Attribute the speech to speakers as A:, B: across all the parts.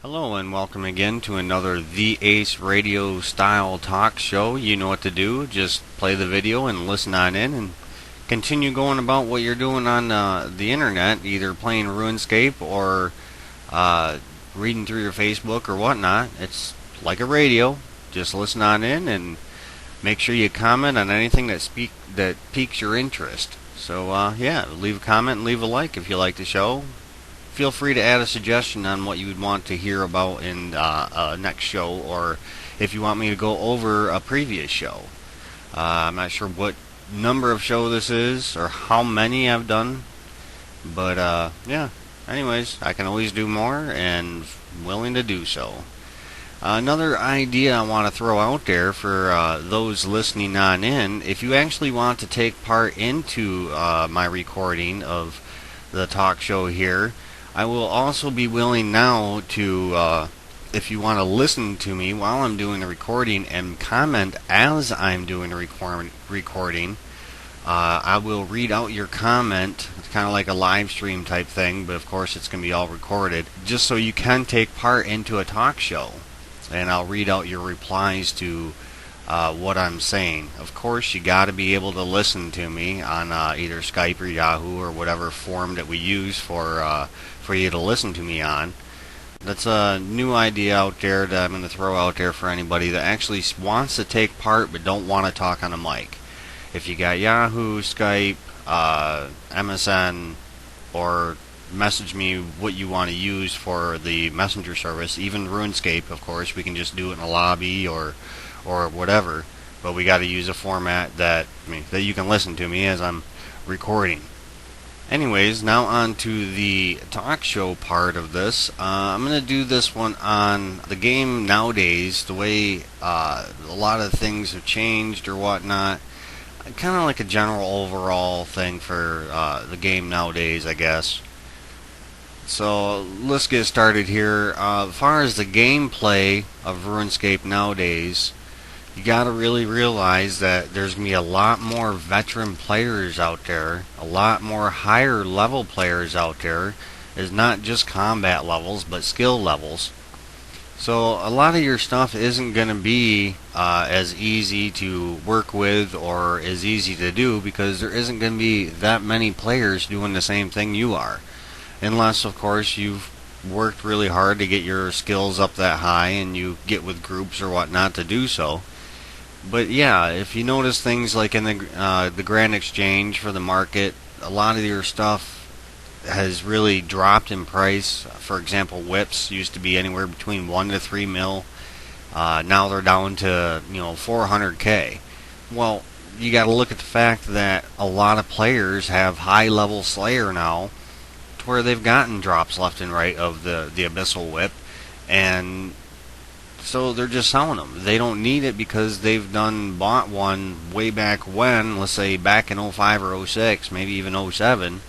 A: Hello and welcome again to another The Ace Radio style talk show. You know what to do. Just play the video and listen on in and continue going about what you're doing on the internet, either playing RuneScape or reading through your Facebook or whatnot. It's like a radio. Just listen on in and make sure you comment on anything that piques your interest. So leave a comment and leave a like if you like the show. Feel free to add a suggestion on what you would want to hear about in next show, or if you want me to go over a previous show. I'm not sure what number of show this is or how many I've done, but anyways, I can always do more and willing to do so. Another idea I want to throw out there for those listening on in, if you actually want to take part into my recording of the talk show here, I will also be willing now to, if you want to listen to me while I'm doing the recording and comment as I'm doing the recording, I will read out your comment. It's kind of like a live stream type thing, but of course it's going to be all recorded, just so you can take part into a talk show. And I'll read out your replies to what I'm saying. Of course, you got to be able to listen to me on either Skype or Yahoo or whatever form that we use for you to listen to me on. That's a new idea out there that I'm going to throw out there for anybody that actually wants to take part but don't want to talk on a mic. If you got Yahoo, Skype, MSN, or message me what you want to use for the messenger service, even RuneScape, of course, we can just do it in a lobby or whatever, but we got to use a format that you can listen to me as I'm recording. Anyways, now on to the talk show part of this. I'm going to do this one on the game nowadays, the way a lot of things have changed or whatnot. Kind of like a general overall thing for the game nowadays, I guess. So let's get started here. As far as the gameplay of RuneScape nowadays, you gotta really realize that there's gonna be a lot more veteran players out there, a lot more higher level players out there. It's not just combat levels, but skill levels. So a lot of your stuff isn't gonna be as easy to work with or as easy to do, because there isn't gonna be that many players doing the same thing you are. Unless, of course, you've worked really hard to get your skills up that high and you get with groups or whatnot to do so. But yeah, if you notice things like in the Grand Exchange for the market, a lot of your stuff has really dropped in price. For example, whips used to be anywhere between 1 to 3 mil. Now they're down to 400k. Well, you got to look at the fact that a lot of players have high level Slayer now, where they've gotten drops left and right of the Abyssal Whip, and so they're just selling them. They don't need it because they've bought one way back when, let's say back in 05 or 06, maybe even 07,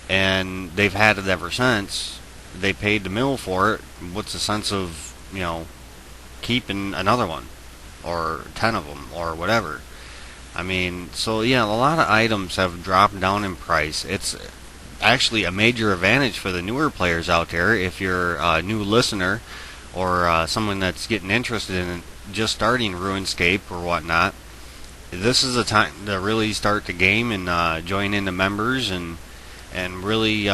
A: and they've had it ever since. They paid the mill for it. What's the sense of, keeping another one, or 10 of them, or whatever? So yeah, a lot of items have dropped down in price. It's actually a major advantage for the newer players out there. If you're a new listener or someone that's getting interested in just starting RuneScape or whatnot, this is a time to really start the game and join in the members and really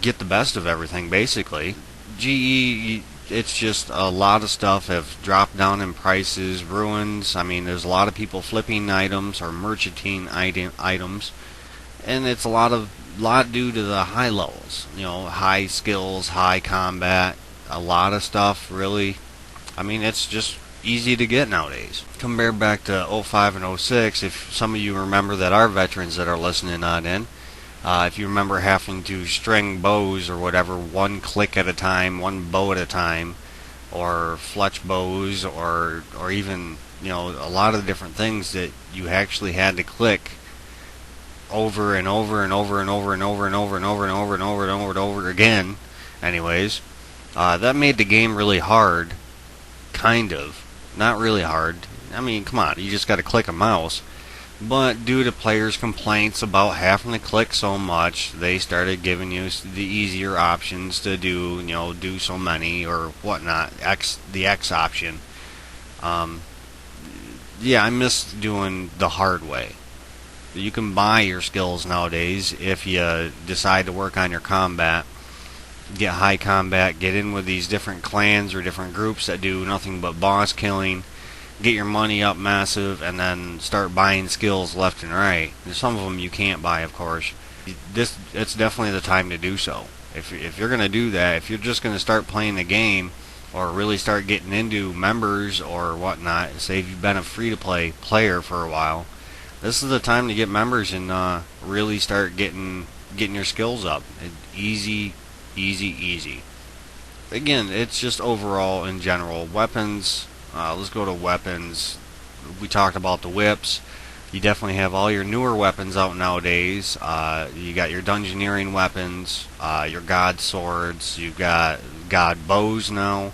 A: get the best of everything, basically. GE, it's just a lot of stuff have dropped down in prices. Runes, there's a lot of people flipping items or merchanting items, and it's a lot due to the high levels, high skills, high combat, a lot of stuff really. It's just easy to get nowadays. Compare back to 05 and 06, if some of you remember that are veterans that are listening on in, if you remember having to string bows or whatever, one click at a time, one bow at a time, or fletch bows, or even, a lot of different things that you actually had to click over and over and over and over and over and over and over and over and over and over and over again. Anyways, that made the game really hard. Kind of. Not really hard. Come on, you just got to click a mouse. But due to players' complaints about having to click so much, they started giving you the easier options to do, do so many or whatnot. The X option. Um, yeah, I miss doing the hard way. You can buy your skills nowadays if you decide to work on your combat. Get high combat, get in with these different clans or different groups that do nothing but boss killing, get your money up massive, and then start buying skills left and right. And some of them you can't buy, of course. It's definitely the time to do so. If you're going to do that, if you're just going to start playing the game, or really start getting into members or whatnot, say if you've been a free-to-play player for a while, this is the time to get members and really start getting your skills up. Easy, easy, easy. Again, it's just overall in general. Weapons, let's go to weapons. We talked about the whips. You definitely have all your newer weapons out nowadays. You got your dungeoneering weapons, your god swords, you've got god bows now.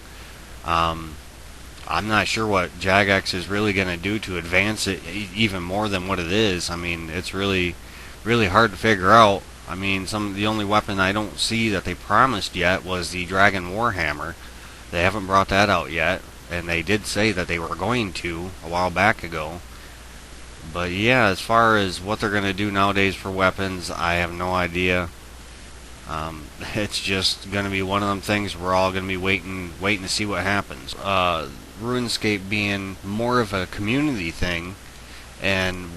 A: I'm not sure what Jagex is really going to do to advance it even more than what it is. I mean, it's really, really hard to figure out. I mean, the only weapon I don't see that they promised yet was the Dragon Warhammer. They haven't brought that out yet, and they did say that they were going to a while back ago. But yeah, as far as what they're going to do nowadays for weapons, I have no idea. It's just going to be one of them things we're all going to be waiting to see what happens. RuneScape being more of a community thing and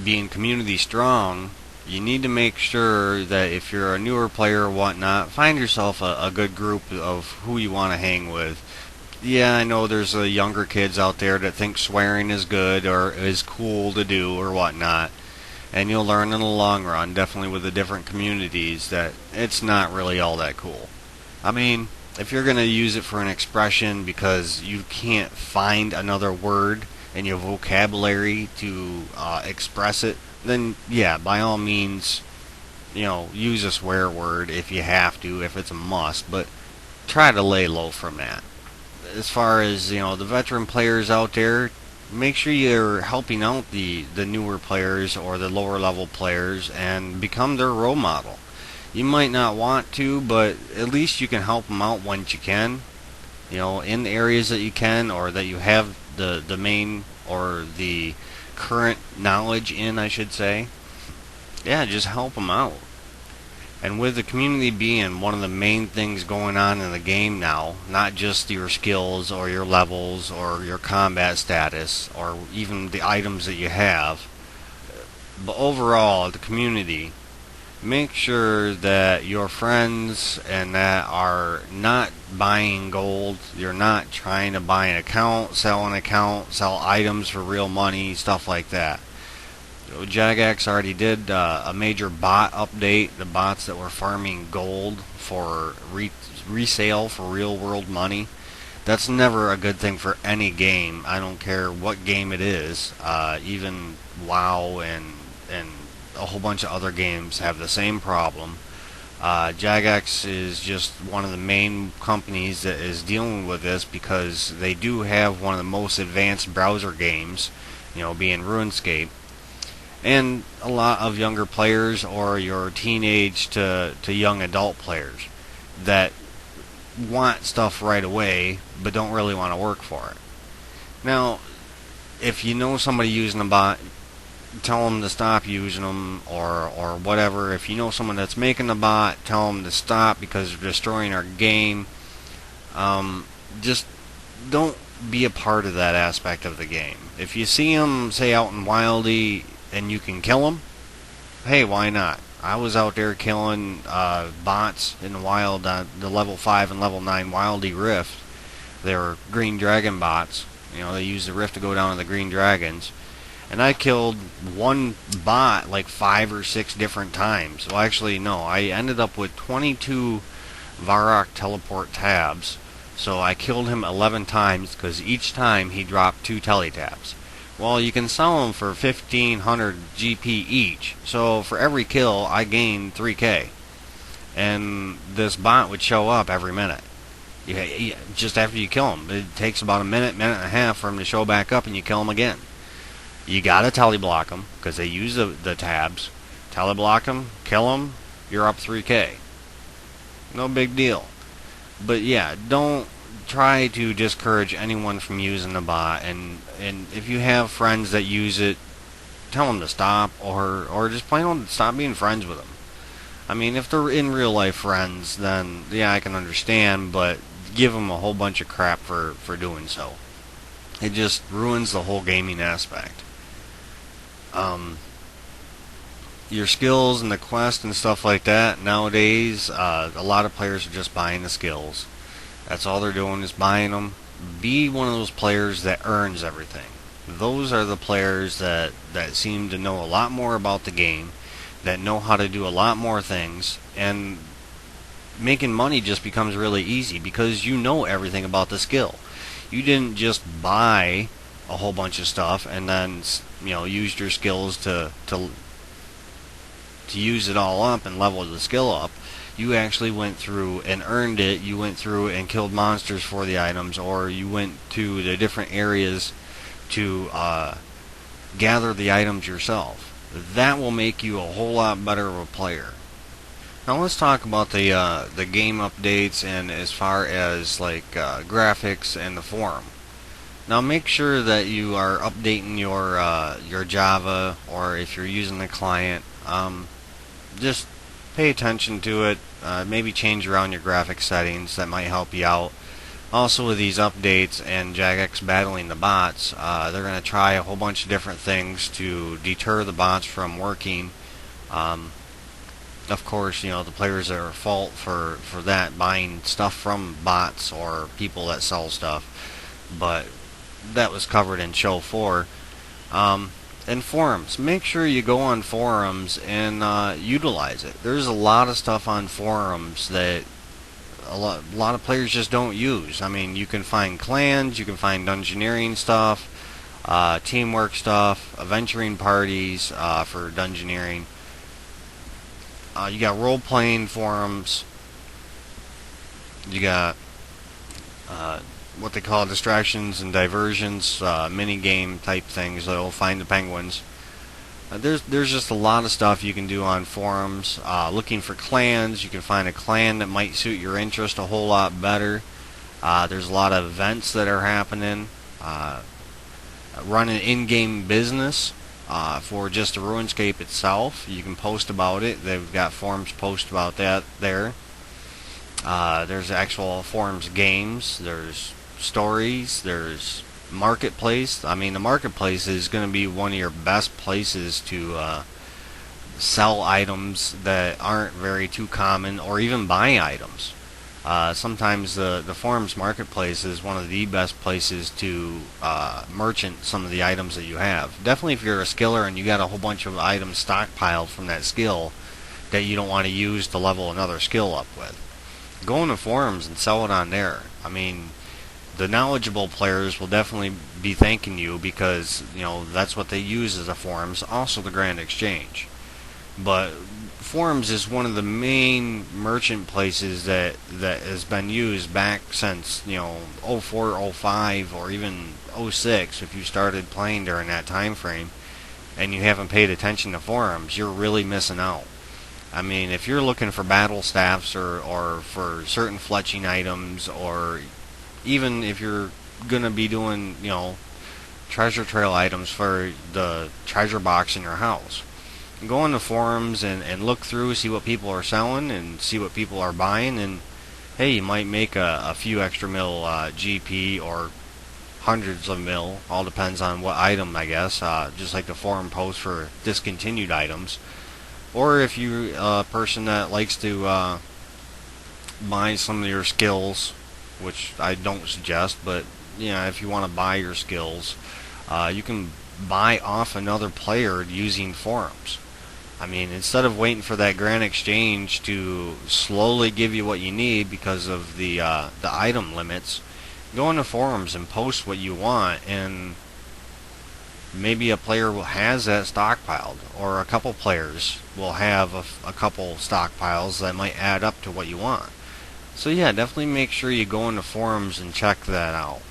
A: being community strong, you need to make sure that if you're a newer player or whatnot, find yourself a good group of who you want to hang with. Yeah, I know there's younger kids out there that think swearing is good or is cool to do or whatnot. And you'll learn in the long run, definitely with the different communities, that it's not really all that cool. I mean, if you're going to use it for an expression because you can't find another word in your vocabulary to express it, then yeah, by all means, use a swear word if you have to, if it's a must, but try to lay low from that. As far as, the veteran players out there, make sure you're helping out the newer players or the lower level players and become their role model. You might not want to, but at least you can help them out once you can. In the areas that you can or that you have the main or the current knowledge in, I should say. Yeah, just help them out. And with the community being one of the main things going on in the game now, not just your skills or your levels or your combat status or even the items that you have, but overall, the community, make sure that your friends and that are not buying gold, you're not trying to buy an account, sell items for real money, stuff like that. Jagex already did a major bot update. The bots that were farming gold for resale for real world money. That's never a good thing for any game. I don't care what game it is. Even WoW and a whole bunch of other games have the same problem. Jagex is just one of the main companies that is dealing with this because they do have one of the most advanced browser games, being RuneScape. And a lot of younger players or your teenage to young adult players that want stuff right away but don't really want to work for it. Now, if you know somebody using a bot, tell them to stop using them or whatever. If you know someone that's making a bot, tell them to stop because they're destroying our game. Just don't be a part of that aspect of the game. If you see them, say, out in Wildy, and you can kill them, hey, why not? I was out there killing bots in the wild, the level 5 and level 9 Wildy Rift. They were green dragon bots. They use the rift to go down to the green dragons. And I killed one bot like 5 or 6 different times. Well, actually, no. I ended up with 22 Varrock teleport tabs. So I killed him 11 times because each time he dropped 2 teletabs. Well, you can sell them for 1,500 GP each. So for every kill, I gained 3K. And this bot would show up every minute. Just after you kill him. It takes about a minute and a half for him to show back up and you kill him again. You gotta teleblock them because they use the tabs. Teleblock them, kill them, you're up 3K. No big deal. But yeah, don't try to discourage anyone from using the bot. And if you have friends that use it, tell them to stop, or just plain old stop being friends with them. I mean, if they're in real life friends, then yeah, I can understand, but give them a whole bunch of crap for doing so. It just ruins the whole gaming aspect. Your skills and the quest and stuff like that, nowadays, a lot of players are just buying the skills. That's all they're doing is buying them. Be one of those players that earns everything. Those are the players that seem to know a lot more about the game, that know how to do a lot more things, and making money just becomes really easy because you know everything about the skill. You didn't just buy a whole bunch of stuff and then used your skills to use it all up and level the skill up. You actually went through and earned it. You went through and killed monsters for the items, or you went to the different areas to gather the items yourself. That will make you a whole lot better of a player. Now let's talk about the game updates and as far as like graphics and the forum. Now make sure that you are updating your Java, or if you're using the client, just pay attention to it. Maybe change around your graphics settings. That might help you out. Also, with these updates and Jagex battling the bots, they're going to try a whole bunch of different things to deter the bots from working. Of course, the players are at fault for that, buying stuff from bots or people that sell stuff. But that was covered in show 4. And forums. Make sure you go on forums and utilize it. There's a lot of stuff on forums that a lot of players just don't use. I mean, you can find clans, you can find dungeoneering stuff, teamwork stuff, adventuring parties for dungeoneering. You got role-playing forums. You got what they call distractions and diversions, mini-game type things. They'll find the penguins. There's just a lot of stuff you can do on forums. Looking for clans, you can find a clan that might suit your interest a whole lot better. There's a lot of events that are happening. Run an in-game business for just the RuneScape itself. You can post about it. They've got forums post about that there. There's actual forums games. There's stories. There's marketplace. I mean, the marketplace is going to be one of your best places to sell items that aren't very too common, or even buy items. Sometimes the forums marketplace is one of the best places to merchant some of the items that you have. Definitely if you're a skiller and you got a whole bunch of items stockpiled from that skill that you don't want to use to level another skill up with. Go into forums and sell it on there. I mean, the knowledgeable players will definitely be thanking you because that's what they use as a forums. Also the Grand Exchange, but forums is one of the main merchant places that has been used back since 04, 05, or even 06. If you started playing during that time frame and you haven't paid attention to forums, you're really missing out. I mean, if you're looking for battle staffs or for certain fletching items, or even if you're going to be doing, treasure trail items for the treasure box in your house, go on the forums and look through, see what people are selling and see what people are buying, and hey, you might make a few extra mil GP or hundreds of mil, all depends on what item, I guess, just like the forum post for discontinued items. Or if you're a person that likes to buy some of your skills, which I don't suggest, but if you want to buy your skills, you can buy off another player using forums. I mean, instead of waiting for that Grand Exchange to slowly give you what you need because of the item limits, go into forums and post what you want, and maybe a player has that stockpiled, or a couple players will have a couple stockpiles that might add up to what you want. So yeah, definitely make sure you go into forums and check that out.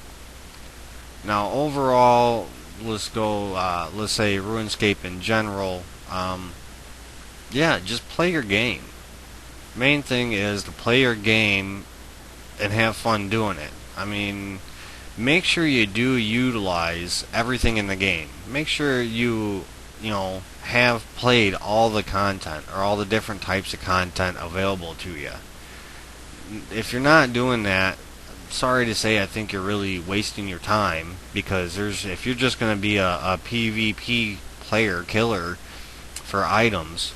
A: Now overall, let's go. Let's say RuneScape in general. Yeah, just play your game. Main thing is to play your game and have fun doing it. I mean, make sure you do utilize everything in the game. Make sure you have played all the content or all the different types of content available to you. If you're not doing that, sorry to say, I think you're really wasting your time, because if you're just going to be a PvP player killer for items,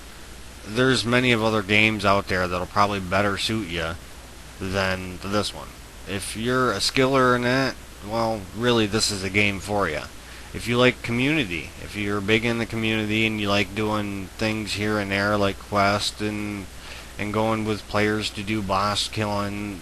A: there's many of other games out there that'll probably better suit you than this one. If you're a skiller in that, well, really, this is a game for you. If you like community, if you're big in the community and you like doing things here and there like quests and going with players to do boss killing,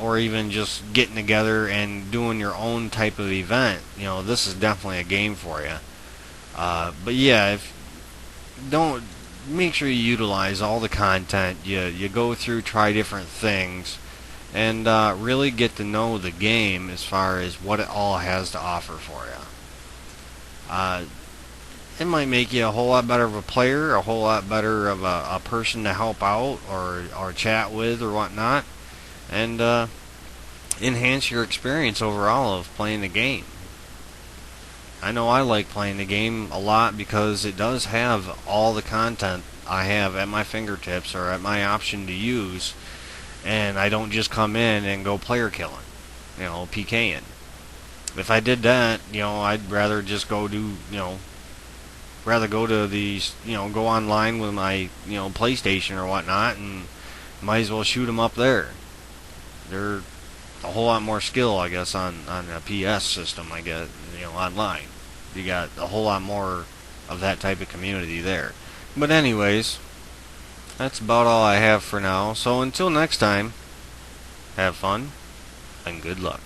A: or even just getting together and doing your own type of event, this is definitely a game for you. But yeah, if don't make sure you utilize all the content. You go through, try different things, and really get to know the game as far as what it all has to offer for you. It might make you a whole lot better of a player, a whole lot better of a person to help out or chat with or whatnot, and enhance your experience overall of playing the game. I know I like playing the game a lot because it does have all the content I have at my fingertips or at my option to use, and I don't just come in and go player killing, PKing. If I did that, I'd rather just go do, rather go to these, go online with my, PlayStation or whatnot, and might as well shoot them up there. They're a whole lot more skill, I guess, on a PS system, I guess, online. You got a whole lot more of that type of community there. But anyways, that's about all I have for now. So until next time, have fun and good luck.